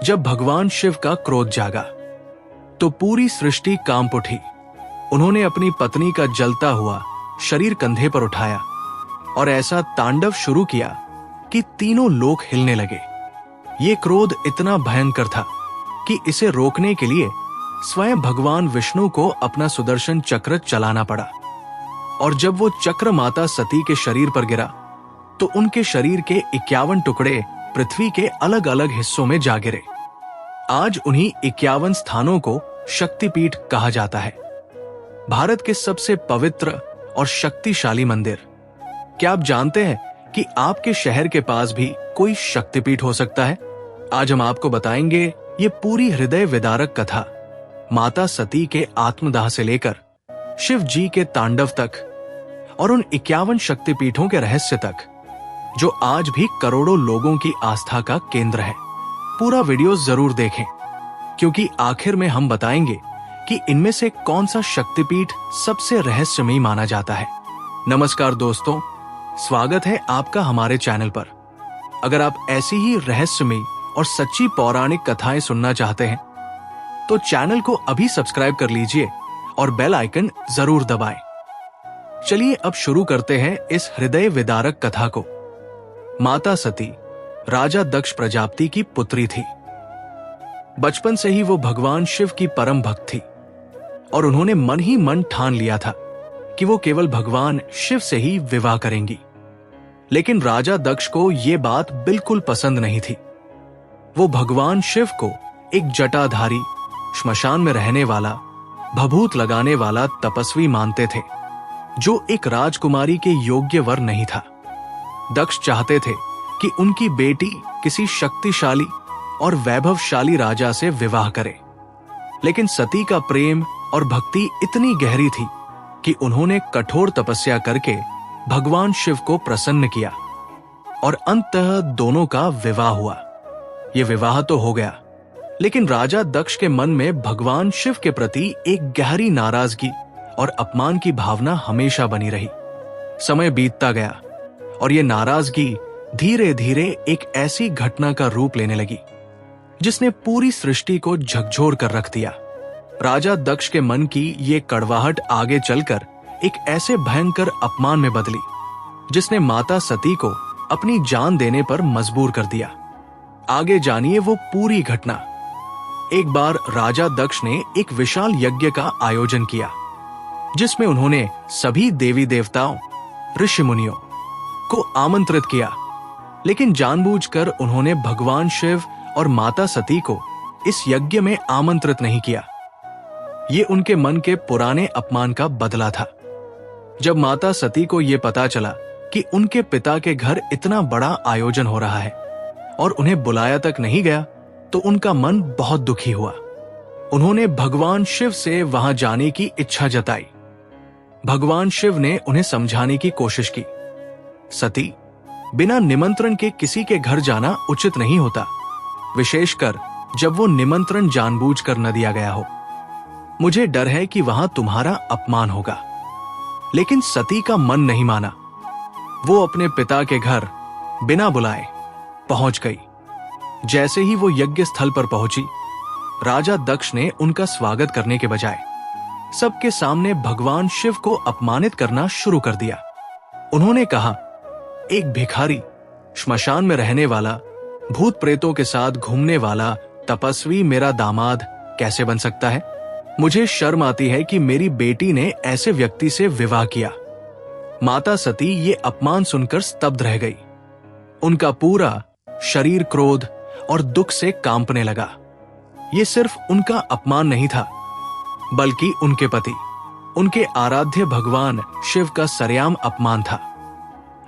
जब भगवान शिव का क्रोध जागा तो पूरी सृष्टि कांप उठी। उन्होंने अपनी पत्नी का जलता हुआ शरीर कंधे पर उठाया और ऐसा तांडव शुरू किया कि तीनों लोक हिलने लगे। ये क्रोध इतना भयंकर था कि इसे रोकने के लिए स्वयं भगवान विष्णु को अपना सुदर्शन चक्र चलाना पड़ा। और जब वो चक्र माता सती के शरीर पर गिरा तो उनके शरीर के 51 टुकड़े पृथ्वी के अलग अलग हिस्सों में जा गिरे। आज उन्हीं 51 स्थानों को शक्तिपीठ कहा जाता है, भारत के सबसे पवित्र और शक्तिशाली मंदिर। क्या आप जानते हैं कि आपके शहर के पास भी कोई शक्तिपीठ हो सकता है? आज हम आपको बताएंगे ये पूरी हृदय विदारक कथा, माता सती के आत्मदाह से लेकर शिव जी के तांडव तक और उन 51 शक्तिपीठों के रहस्य तक, जो आज भी करोड़ों लोगों की आस्था का केंद्र है। पूरा वीडियो जरूर देखें, क्योंकि आखिर में हम बताएंगे कि इनमें से कौन सा शक्तिपीठ सबसे रहस्यमयी माना जाता है। नमस्कार दोस्तों, स्वागत है आपका हमारे चैनल पर। अगर आप ऐसी ही रहस्यमयी और सच्ची पौराणिक कथाएं सुनना चाहते हैं तो चैनल को अभी सब्सक्राइब कर लीजिए और बेल आइकन जरूर दबाएं। चलिए अब शुरू करते हैं इस हृदय विदारक कथा को। माता सती राजा दक्ष प्रजापति की पुत्री थी। बचपन से ही वो भगवान शिव की परम भक्त थी और उन्होंने मन ही मन ठान लिया था कि वो केवल भगवान शिव से ही विवाह करेंगी। लेकिन राजा दक्ष को ये बात बिल्कुल पसंद नहीं थी। वो भगवान शिव को एक जटाधारी, श्मशान में रहने वाला, भभूत लगाने वाला तपस्वी मानते थे, जो एक राजकुमारी के योग्य वर नहीं था। दक्ष चाहते थे कि उनकी बेटी किसी शक्तिशाली और वैभवशाली राजा से विवाह करे। लेकिन सती का प्रेम और भक्ति इतनी गहरी थी कि उन्होंने कठोर तपस्या करके भगवान शिव को प्रसन्न किया और अंततः दोनों का विवाह हुआ। ये विवाह तो हो गया, लेकिन राजा दक्ष के मन में भगवान शिव के प्रति एक गहरी नाराजगी और अपमान की भावना हमेशा बनी रही। समय बीतता गया और ये नाराजगी धीरे धीरे एक ऐसी घटना का रूप लेने लगी जिसने पूरी सृष्टि को झकझोर कर रख दिया। राजा दक्ष के मन की ये कड़वाहट आगे चलकर एक ऐसे भयंकर अपमान में बदली जिसने माता सती को अपनी जान देने पर मजबूर कर दिया। आगे जानिए वो पूरी घटना। एक बार राजा दक्ष ने एक विशाल यज्ञ का आयोजन किया जिसमें उन्होंने सभी देवी देवताओं, ऋषि मुनियों को आमंत्रित किया, लेकिन जानबूझकर उन्होंने भगवान शिव और माता सती को इस यज्ञ में आमंत्रित नहीं किया। ये उनके मन के पुराने अपमान का बदला था। जब माता सती को यह पता चला कि उनके पिता के घर इतना बड़ा आयोजन हो रहा है और उन्हें बुलाया तक नहीं गया, तो उनका मन बहुत दुखी हुआ। उन्होंने भगवान शिव से वहां जाने की इच्छा जताई। भगवान शिव ने उन्हें समझाने की कोशिश की। सती, बिना निमंत्रण के किसी के घर जाना उचित नहीं होता, विशेषकर जब वो निमंत्रण जानबूझकर न दिया गया हो। मुझे डर है कि वहां तुम्हारा अपमान होगा। लेकिन सती का मन नहीं माना। वो अपने पिता के घर बिना बुलाए पहुंच गई। जैसे ही वो यज्ञ स्थल पर पहुंची, राजा दक्ष ने उनका स्वागत करने के बजाय सबके सामने भगवान शिव को अपमानित करना शुरू कर दिया। उन्होंने कहा, एक भिखारी, श्मशान में रहने वाला, भूत प्रेतों के साथ घूमने वाला तपस्वी मेरा दामाद कैसे बन सकता है? मुझे शर्म आती है कि मेरी बेटी ने ऐसे व्यक्ति से विवाह किया। माता सती ये अपमान सुनकर स्तब्ध रह गई। उनका पूरा शरीर क्रोध और दुख से कांपने लगा। ये सिर्फ उनका अपमान नहीं था, बल्कि उनके पति, उनके आराध्य भगवान शिव का सरेआम अपमान था,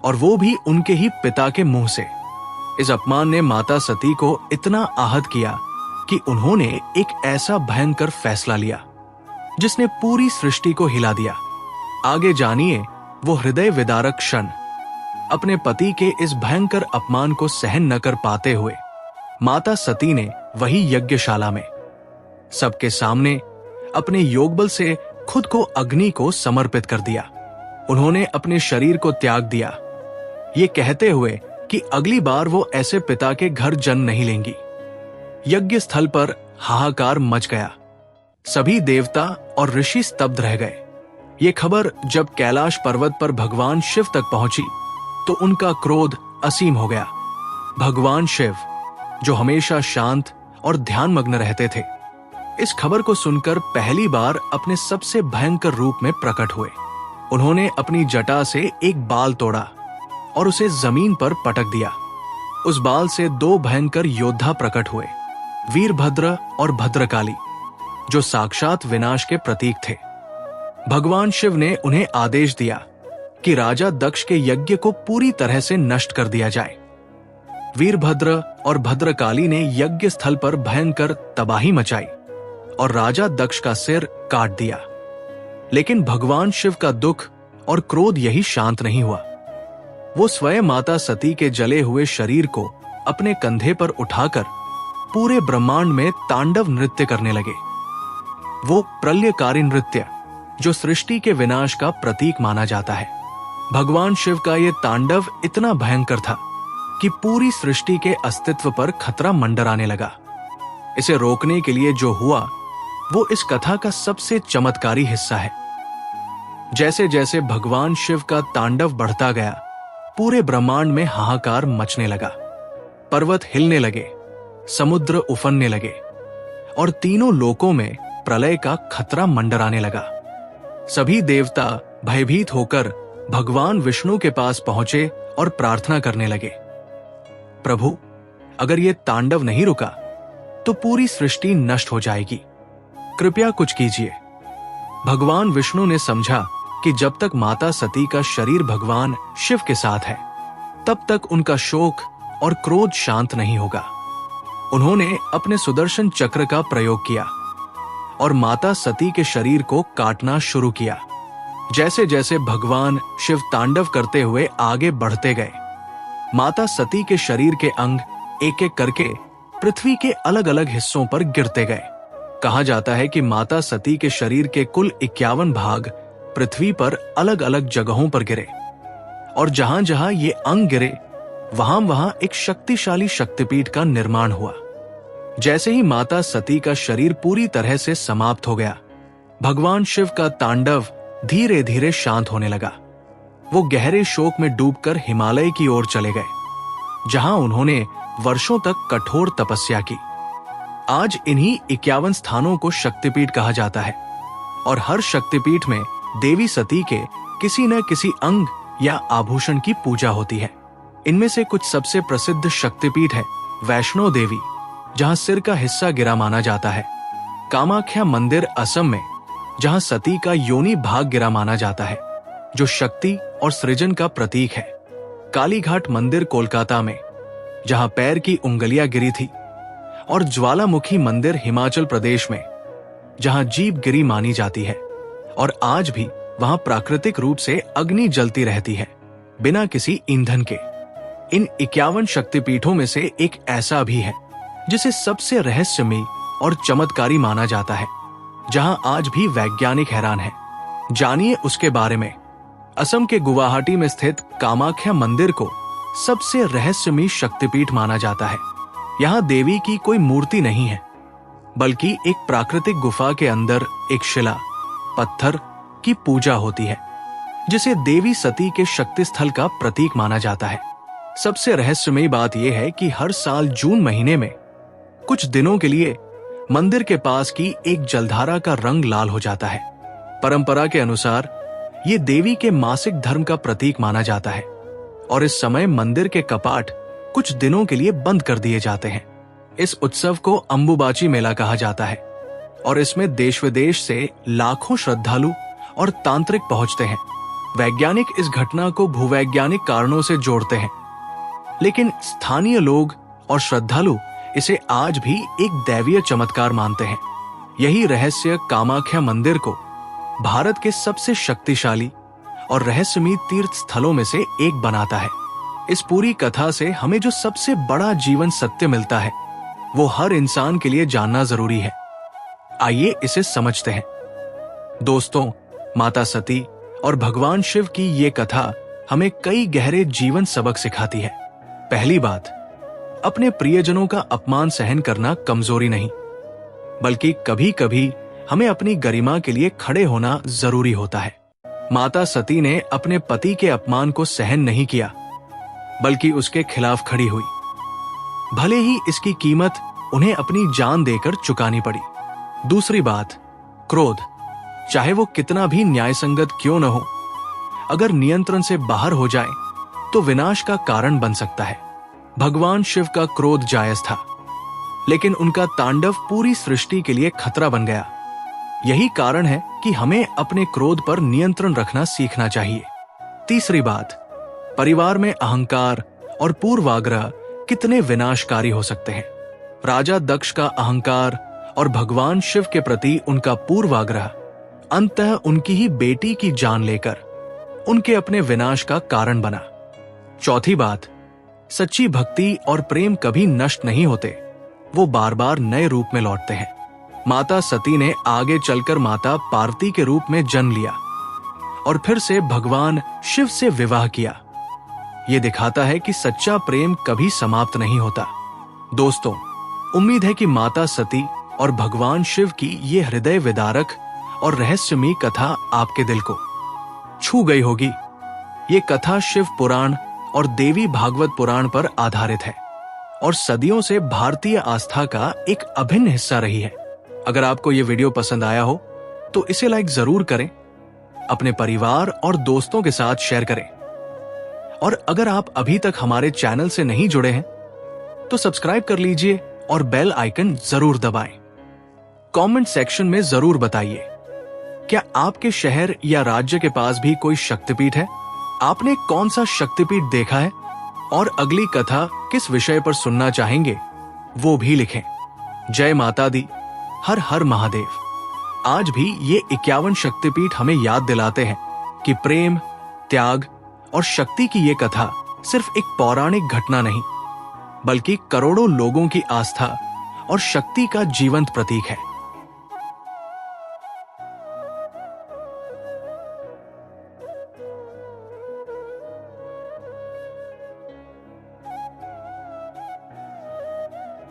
और वो भी उनके ही पिता के मुंह से। इस अपमान ने माता सती को इतना आहत किया कि उन्होंने एक ऐसा भयंकर फैसला लिया जिसने पूरी सृष्टि को हिला दिया। आगे जानिए वो हृदय विदारक क्षण। अपने पति के इस भयंकर अपमान को सहन न कर पाते हुए माता सती ने वही यज्ञशाला में सबके सामने अपने योगबल से खुद को अग्नि को समर्पित कर दिया। उन्होंने अपने शरीर को त्याग दिया, ये कहते हुए कि अगली बार वो ऐसे पिता के घर जन्म नहीं लेंगी। यज्ञ स्थल पर हाहाकार मच गया। सभी देवता और ऋषि स्तब्ध रह गए। ये खबर जब कैलाश पर्वत पर भगवान शिव तक पहुंची तो उनका क्रोध असीम हो गया। भगवान शिव, जो हमेशा शांत और ध्यानमग्न रहते थे, इस खबर को सुनकर पहली बार अपने सबसे भयंकर रूप में प्रकट हुए। उन्होंने अपनी जटा से एक बाल तोड़ा और उसे जमीन पर पटक दिया। उस बाल से दो भयंकर योद्धा प्रकट हुए, वीरभद्र और भद्रकाली, जो साक्षात विनाश के प्रतीक थे। भगवान शिव ने उन्हें आदेश दिया कि राजा दक्ष के यज्ञ को पूरी तरह से नष्ट कर दिया जाए। वीरभद्र और भद्रकाली ने यज्ञ स्थल पर भयंकर तबाही मचाई और राजा दक्ष का सिर काट दिया। लेकिन भगवान शिव का दुख और क्रोध यही शांत नहीं हुआ। वो स्वयं माता सती के जले हुए शरीर को अपने कंधे पर उठाकर पूरे ब्रह्मांड में तांडव नृत्य करने लगे। वो प्रलयकारी नृत्य, जो सृष्टि के विनाश का प्रतीक माना जाता है। भगवान शिव का ये तांडव इतना भयंकर था कि पूरी सृष्टि के अस्तित्व पर खतरा मंडराने लगा। इसे रोकने के लिए जो हुआ वो इस कथा का सबसे चमत्कारी हिस्सा है। जैसे जैसे भगवान शिव का तांडव बढ़ता गया, पूरे ब्रह्मांड में हाहाकार मचने लगा। पर्वत हिलने लगे, समुद्र उफनने लगे और तीनों लोकों में प्रलय का खतरा मंडराने लगा। सभी देवता भयभीत होकर भगवान विष्णु के पास पहुंचे और प्रार्थना करने लगे, प्रभु, अगर ये तांडव नहीं रुका तो पूरी सृष्टि नष्ट हो जाएगी। कृपया कुछ कीजिए। भगवान विष्णु ने समझा कि जब तक माता सती का शरीर भगवान शिव के साथ है, तब तक उनका शोक और क्रोध शांत नहीं होगा। उन्होंने अपने सुदर्शन चक्र का प्रयोग किया और माता सती के शरीर को काटना शुरू किया। जैसे जैसे भगवान शिव तांडव करते हुए आगे बढ़ते गए, माता सती के शरीर के अंग एक एक करके पृथ्वी के अलग अलग हिस्सों पर गिरते गए। कहा जाता है कि माता सती के शरीर के कुल 51 भाग पृथ्वी पर अलग अलग जगहों पर गिरे और जहां जहां ये अंग गिरे, वहां वहां एक शक्तिशाली शक्तिपीठ का निर्माण हुआ। जैसे ही माता सती का शरीर पूरी तरह से समाप्त हो गया, भगवान शिव का तांडव धीरे धीरे शांत होने लगा। वो गहरे शोक में डूबकर हिमालय की ओर चले गए, जहां उन्होंने वर्षों तक कठोर तपस्या की। आज इन्हीं 51 स्थानों को शक्तिपीठ कहा जाता है और हर शक्तिपीठ में देवी सती के किसी न किसी अंग या आभूषण की पूजा होती है। इनमें से कुछ सबसे प्रसिद्ध शक्तिपीठ है वैष्णो देवी, जहां सिर का हिस्सा गिरा माना जाता है। कामाख्या मंदिर असम में, जहां सती का योनि भाग गिरा माना जाता है, जो शक्ति और सृजन का प्रतीक है। कालीघाट मंदिर कोलकाता में, जहां पैर की उंगलियां गिरी थी। और ज्वालामुखी मंदिर हिमाचल प्रदेश में, जहां जीभ गिरी मानी जाती है और आज भी वहां प्राकृतिक रूप से अग्नि जलती रहती है, बिना किसी ईंधन के। इन 51 शक्तिपीठों में से एक ऐसा भी है जिसे सबसे रहस्यमयी और चमत्कारी माना जाता है, जहां आज भी वैज्ञानिक हैरान है। जानिए उसके बारे में। असम के गुवाहाटी में स्थित कामाख्या मंदिर को सबसे रहस्यमयी शक्तिपीठ माना जाता है। यहाँ देवी की कोई मूर्ति नहीं है, बल्कि एक प्राकृतिक गुफा के अंदर एक शिला, पत्थर की पूजा होती है, जिसे देवी सती के शक्ति स्थल का प्रतीक माना जाता है। सबसे रहस्यमयी बात यह है कि हर साल जून महीने में कुछ दिनों के लिए मंदिर के पास की एक जलधारा का रंग लाल हो जाता है। परंपरा के अनुसार ये देवी के मासिक धर्म का प्रतीक माना जाता है और इस समय मंदिर के कपाट कुछ दिनों के लिए बंद कर दिए जाते हैं। इस उत्सव को अंबुबाची मेला कहा जाता है और इसमें देश विदेश से लाखों श्रद्धालु और तांत्रिक पहुंचते हैं। वैज्ञानिक इस घटना को भूवैज्ञानिक कारणों से जोड़ते हैं, लेकिन स्थानीय लोग और श्रद्धालु इसे आज भी एक दैवीय चमत्कार मानते हैं। यही रहस्य कामाख्या मंदिर को भारत के सबसे शक्तिशाली और रहस्यमयी तीर्थ स्थलों में से एक बनाता है। इस पूरी कथा से हमें जो सबसे बड़ा जीवन सत्य मिलता है, वो हर इंसान के लिए जानना जरूरी है। आइए इसे समझते हैं। दोस्तों, माता सती और भगवान शिव की ये कथा हमें कई गहरे जीवन सबक सिखाती है। पहली बात, अपने प्रियजनों का अपमान सहन करना कमजोरी नहीं, बल्कि कभी कभी हमें अपनी गरिमा के लिए खड़े होना जरूरी होता है। माता सती ने अपने पति के अपमान को सहन नहीं किया, बल्कि उसके खिलाफ खड़ी हुई। भले ही इसकी कीमत उन्हें अपनी जान देकर चुकानी पड़ी। दूसरी बात, क्रोध, चाहे वो कितना भी न्यायसंगत क्यों न हो, अगर नियंत्रण से बाहर हो जाए तो विनाश का कारण बन सकता है। भगवान शिव का क्रोध जायज था, लेकिन उनका तांडव पूरी सृष्टि के लिए खतरा बन गया। यही कारण है कि हमें अपने क्रोध पर नियंत्रण रखना सीखना चाहिए। तीसरी बात, परिवार में अहंकार और पूर्वाग्रह कितने विनाशकारी हो सकते हैं। राजा दक्ष का अहंकार और भगवान शिव के प्रति उनका पूर्वाग्रह अंततः उनकी ही बेटी की जान लेकर उनके अपने विनाश का कारण बना। चौथी बात, सच्ची भक्ति और प्रेम कभी नष्ट नहीं होते, वो बार बार नए रूप में लौटते हैं। माता सती ने आगे चलकर माता पार्वती के रूप में जन्म लिया और फिर से भगवान शिव से विवाह किया। ये दिखाता है कि सच्चा प्रेम कभी समाप्त नहीं होता। दोस्तों, उम्मीद है कि माता सती और भगवान शिव की ये हृदय विदारक और रहस्यमयी कथा आपके दिल को छू गई होगी। ये कथा शिव पुराण और देवी भागवत पुराण पर आधारित है और सदियों से भारतीय आस्था का एक अभिन्न हिस्सा रही है। अगर आपको ये वीडियो पसंद आया हो तो इसे लाइक जरूर करें, अपने परिवार और दोस्तों के साथ शेयर करें, और अगर आप अभी तक हमारे चैनल से नहीं जुड़े हैं तो सब्सक्राइब कर लीजिए और बेल आइकन जरूर दबाएं। कमेंट सेक्शन में जरूर बताइए, क्या आपके शहर या राज्य के पास भी कोई शक्तिपीठ है? आपने कौन सा शक्तिपीठ देखा है और अगली कथा किस विषय पर सुनना चाहेंगे वो भी लिखें। जय माता दी, हर हर महादेव। आज भी ये 51 शक्तिपीठ हमें याद दिलाते हैं कि प्रेम, त्याग और शक्ति की ये कथा सिर्फ एक पौराणिक घटना नहीं, बल्कि करोड़ों लोगों की आस्था और शक्ति का जीवंत प्रतीक है।